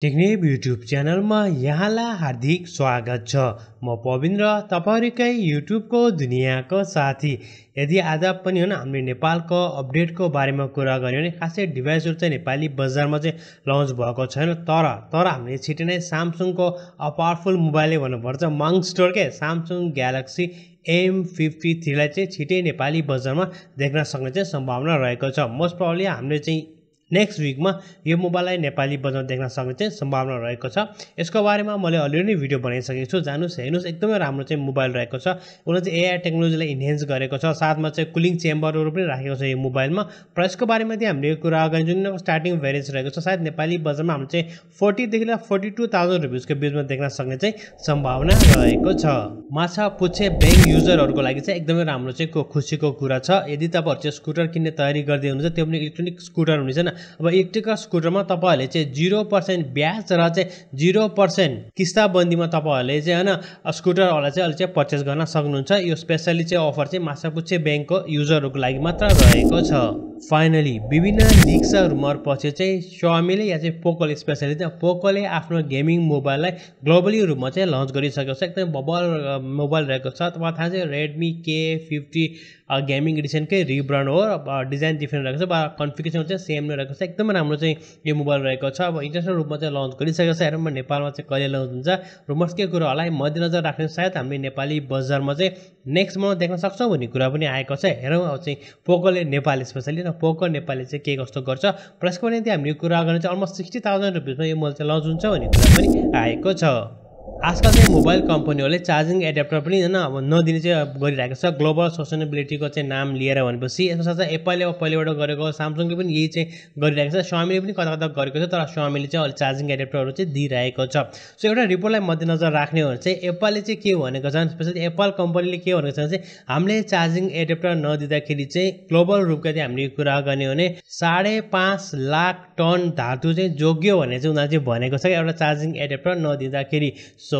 Technique YouTube च्यानलमा यहाँलाई हार्दिक स्वागत छ। म पविन्द्र, तपाईहरुकै युट्युबको दुनियाँको साथी। यदि आज पनि हामीले नेपालको अपडेटको बारेमा कुरा गर्यो भने खासै डिभाइसहरु चाहिँ नेपाली बजारमा चाहिँ लन्च भएको छैन, तर हामीले छिटै नै स्यामसङको पावरफुल मोबाइल भन्नुपर्छ, मङ्स्टर के स्यामसङ ग्यालेक्सी M53 लाई चाहिँ छिटै नेपाली बजारमा देख्न सक्ने चाहिँ सम्भावना रहेको छ। मोस्ट प्रोबब्ली हामीले चाहिँ नेक्स्ट वीकमा यो मोबाइललाई नेपाली बजारमा देख्न सक्ने चाहिँ सम्भावना रहेको छ। यसको बारेमा मैले अलरेडी भिडियो बनाइसकेको छु, जानुस् हेर्नुस्, एकदमै राम्रो चाहिँ मोबाइल रहेको छ। उले चाहिँ एआई टेक्नोलोजीलाई इन्हान्स गरेको छ, साथमा चाहिँ कुलिङ चेम्बरहरु पनि राखेको छ यो मोबाइलमा। प्राइसको बारेमा चाहिँ हामीले कुरा गर्ने जुन स्टार्टिङ भेरिएन्स रहेको छ, सायद नेपाली बजारमा हामीले चाहिँ 40 देखि 42,000 रुपैयाँको बीचमा देख्न सक्ने चाहिँ सम्भावना रहेको छ। माछा पुच्छे बैंक युजरहरुको लागि चाहिँ एकदमै राम्रो चाहिँ खुशीको कुरा छ। यदि तपाईहरु चाहिँ स्कुटर किन्ने तयारी गर्दै हुनुहुन्छ, त्यो पनि इलेक्ट्रोनिक स्कुटर हुनेछ न। अब इलेक्ट्रिकल स्कुटरमा तपाईहरुले चाहिँ 0% ब्याज र चाहिँ 0% किस्ताबन्दीमा तपाईहरुले चाहिँ हैन स्कुटरहरुलाई चाहिँ अलि चाहिँ पर्चेस गर्न सक्नुहुन्छ। यो स्पेशली चाहिँ अफर चाहिँ माछापुच्छे बैंकको युजरहरुको लागि मात्र रहेको छ। फाइनली विभिन्न लिक्स र रुमर पछि चाहिँ Xiaomi ले या चाहिँ Poco ले स्पेशली चाहिँ Poco ले आफ्नो गेमिङ मोबाइललाई ग्लोबली रुममा चाहिँ लन्च गरिसकेको छ। एकदम बबल मोबाइल रहेको छ। तपाईलाई थाहा छ Redmi K50 गेमिङ एडिसनकै रिब्रान्ड हो, डिजाइन डिफरेन्ट रहेको छ, कन्फिगरेसन चाहिँ सेम नै रहेको छ। एकदमै राम्रो चाहिँ यो मोबाइल रहेको छ। अब इन्टरनेसनल रूपमा चाहिँ लन्च गरिसकेको छ। हेरौँ नेपालमा चाहिँ कहिले लन्च हुन्छ, रुमर्सकै कुराहरूलाई मध्यनजर राख्ने सायद हामीले नेपाली बजारमा चाहिँ नेक्स्ट मन्थ देख्न सक्छौँ भन्ने कुरा पनि आएको छ। हेरौँ अब चाहिँ पोकोले नेपाली स्पेशली पोको नेपाली चाहिँ के कस्तो गर्छ। प्राइसको निम्ति हामीले कुरा गर्ने चाहिँ अलमोस्ट 60,000 रुपैयाँमा यो मोबाइल चाहिँ लन्च हुन्छ भन्ने कुरा पनि आएको छ। आजकल चाहिँ मोबाइल कम्पनीहरूले चार्जिङ एडाप्टर पनि अब नदिने चाहिँ गरिरहेको छ, ग्लोबल सस्टेनेबिलिटीको चाहिँ नाम लिएर भनेपछि। यसको साथै एप्पलले अब पहिलेबाट गरेको, स्यामसङले पनि यही चाहिँ गरिरहेको छ, Xiaomi पनि कता कता गरेको छ, तर Xiaomi ले चाहिँ अलि चार्जिङ एडाप्टरहरू चाहिँ दिइरहेको छ। सो एउटा रिपोर्टलाई मध्यनजर राख्ने हो भने चाहिँ एप्पलले चाहिँ के भनेको छ, स्पेशली एप्पल कम्पनीले के भनेको छ चाहिँ हामीले चार्जिङ एडाप्टर नदिँदाखेरि चाहिँ ग्लोबल रूपका चाहिँ हामीले कुरा गर्ने हो भने 5.5 लाख टन धातु चाहिँ जोग्यो भन्ने चाहिँ उनीहरूले चाहिँ भनेको छ एउटा चार्जिङ एडाप्टर नदिँदाखेरि। सो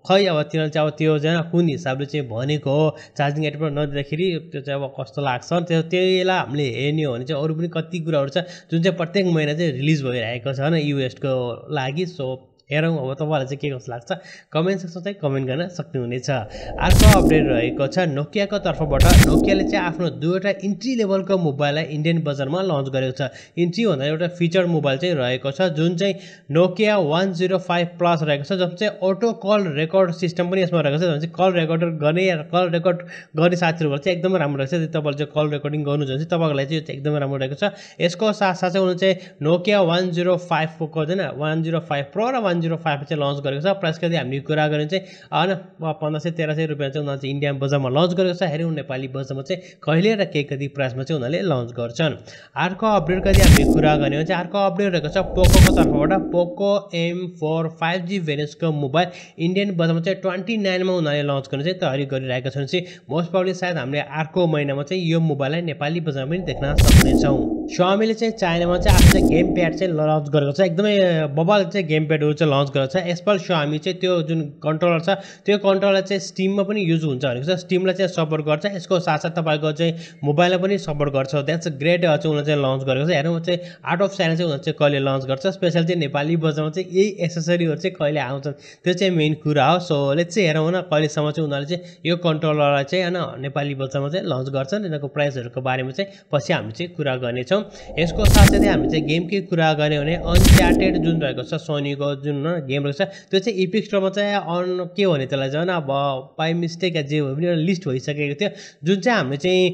खै अब तिनीहरूले चाहिँ त्यो चाहिँ कुन हिसाबले चाहिँ भनेको हो, चार्जिङ एडाप्टर नदिँदाखेरि त्यो चाहिँ अब कस्तो लाग्छ, त्यसलाई हामीले हेर्ने हो भने चाहिँ अरू पनि कति कुराहरू छ जुन चाहिँ प्रत्येक महिना चाहिँ रिलिज भइरहेको छ होइन युएसको लागि। सो हेरौँ अब तपाईँलाई चाहिँ के कस्तो लाग्छ, कमेन्ट सेक्सनमा चाहिँ कमेन्ट गर्न सक्नुहुनेछ। अर्को अपडेट रहेको छ नोकियाको तर्फबाट। नोकियाले चाहिँ आफ्नो दुईवटा इन्ट्री लेभलको मोबाइललाई इन्डियन बजारमा लन्च गरेको छ। इन्ट्री भन्दा एउटा फिचर मोबाइल चाहिँ रहेको छ जुन चाहिँ नोकिया 105 प्लस रहेको छ, जसमा चाहिँ अटो कल रेकर्ड सिस्टम पनि यसमा रहेको छ। भने चाहिँ कल रेकर्डर गर्ने या कल रेकर्ड गर्ने साथीहरू चाहिँ एकदमै राम्रो रहेछ। यदि तपाईँले चाहिँ कल रेकर्डिङ गर्नुहुन्छ भने चाहिँ तपाईँको लागि चाहिँ एकदमै राम्रो रहेको छ। यसको साथसाथै उनीहरूले चाहिँ नोकिया 105 को चाहिँ 105 प्रो र 105 चाहिँ लन्च गरेको छ। प्राइसको यदि हामीले कुरा गर्ने चाहिँ हैन 1500-1300 रुपैयाँ चाहिँ उनीहरूले चाहिँ इन्डियन बजारमा लन्च गरेको छ। हेरौँ नेपाली बजारमा चाहिँ कहिले र के कति प्राइसमा चाहिँ उनीहरूले लन्च गर्छन्। अर्को अपडेटको यदि हामीले कुरा गर्ने हो भने चाहिँ अर्को अपडेट रहेको छ पोकोको तर्फबाट। पोको M4 5G भेरिएन्टको मोबाइल इन्डियन बजारमा चाहिँ 29 मा उनीहरूले लन्च गर्ने चाहिँ तयारी गरिरहेका छन्। चाहिँ मोस्ट प्रोबब्ली सायद हामीले अर्को महिनामा चाहिँ यो मोबाइललाई नेपाली बजारमा पनि देख्न सक्नेछौँ। Xiaomi ले चाहिँ चाइनामा चाहिँ आफ्नो चाहिँ गेम प्याड चाहिँ लन्च गरेको छ। एकदमै बबाल चाहिँ गेम प्याडहरू चाहिँ लन्च गरेको छ। यसपाल Xiaomi चाहिँ त्यो जुन कन्ट्रोलर छ त्यो कन्ट्रोलर चाहिँ स्टिममा पनि युज हुन्छ भनेको छ। स्टिमलाई चाहिँ सपोर्ट गर्छ। यसको साथसाथ तपाईँको चाहिँ मोबाइललाई पनि सपोर्ट गर्छ। द्याट्स ग्रेट चाहिँ उनीहरूले चाहिँ लन्च गरेको छ। हेरौँ चाहिँ आउट अफ चाइना चाहिँ उनीहरूले चाहिँ कहिले लन्च गर्छ, स्पेशल चाहिँ नेपाली बजारमा चाहिँ यही एसेसरीहरू चाहिँ कहिले आउँछन् त्यो चाहिँ मेन कुरा हो। सो लेट्स चाहिँ हेरौँ न कहिलेसम्म चाहिँ उनीहरूले चाहिँ यो कन्ट्रोलरलाई चाहिँ होइन नेपाली बजारमा चाहिँ लन्च गर्छन्। यिनीहरूको प्राइसहरूको बारेमा चाहिँ पछि हामी चाहिँ कुरा गर्नेछौँ। यसको साथसाथै हामीले चाहिँ गेमकै कुरा गर्ने हो भने अनचार्टेड जुन रहेको छ सोनीको जुन गेम रहेको छ त्यो चाहिँ इपिक स्टोरमा चाहिँ के भने त्यसलाई चाहिँ अब बाई मिस्टेक जे हो भने एउटा लिस्ट भइसकेको थियो जुन चाहिँ हामीले चाहिँ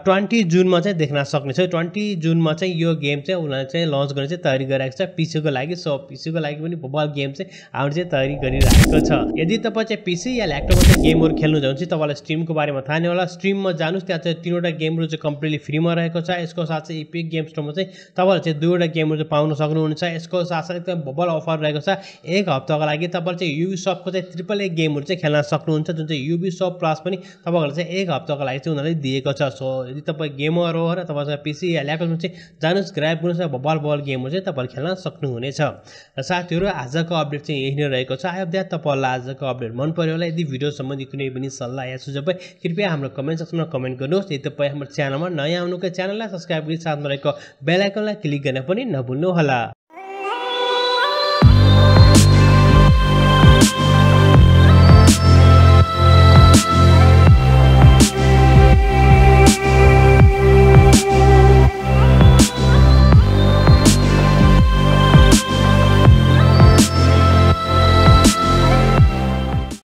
20 जुनमा चाहिँ देख्न सक्नेछ। 20 जुनमा चाहिँ यो गेम चाहिँ उनीहरूले चाहिँ लन्च गर्ने चाहिँ तयारी गरिरहेको छ पीसीको लागि। सो पीसीको लागि पनि मोबाइल गेम चाहिँ हामीले चाहिँ तयारी गरिरहेको छ। यदि तपाईँ चाहिँ पीसी या ल्यापटपमा चाहिँ गेमहरू खेल्नु जान्छ चाहिँ तपाईँलाई स्ट्रिमको बारेमा थाहा नै होला। स्ट्रिममा जानुहोस्, त्यहाँ चाहिँ 3वटा गेमहरू चाहिँ कम्प्लिटली फ्रीमा रहेको छ। यसको साथ चाहिँ इपिक गेम स्टोरमा चाहिँ तपाईँहरूले चाहिँ 2वटा गेमहरू चाहिँ पाउन सक्नुहुनेछ। यसको साथसाथै एकदम बबल अफर रहेको छ। एक हप्ताको लागि तपाईँले चाहिँ युबिसफ्टको चाहिँ AAA गेमहरू चाहिँ खेल्न सक्नुहुन्छ, जुन चाहिँ युबिसफ्ट प्लस पनि तपाईँहरूलाई चाहिँ एक हप्ताको लागि चाहिँ उनीहरूले दिएको छ। सो यदि तपाईँ गेमर हो र तपाईँसँग पीसी या ल्यापटपमा चाहिँ जानुहोस्, ग्राब गर्नुहोस्, बबल गेमहरू चाहिँ तपाईँले खेल्न सक्नुहुनेछ। र साथीहरू आजको अपडेट चाहिँ यही नै रहेको छ। आई होप द्याट तपाईँलाई आजको अपडेट मन पर्यो होला। यदि भिडियो सम्बन्धी कुनै पनि सल्लाह या सुझाव भए कृपया हाम्रो कमेन्ट सेक्सनमा कमेन्ट गर्नुहोस्। यदि तपाईँ हाम्रो च्यानलमा नयाँ आउनुको च्यानललाई सब्स्क्राइब गरी साथमा रहेको बेल आइकनलाई क्लिक गर्न पनि नभुल्नुहोला।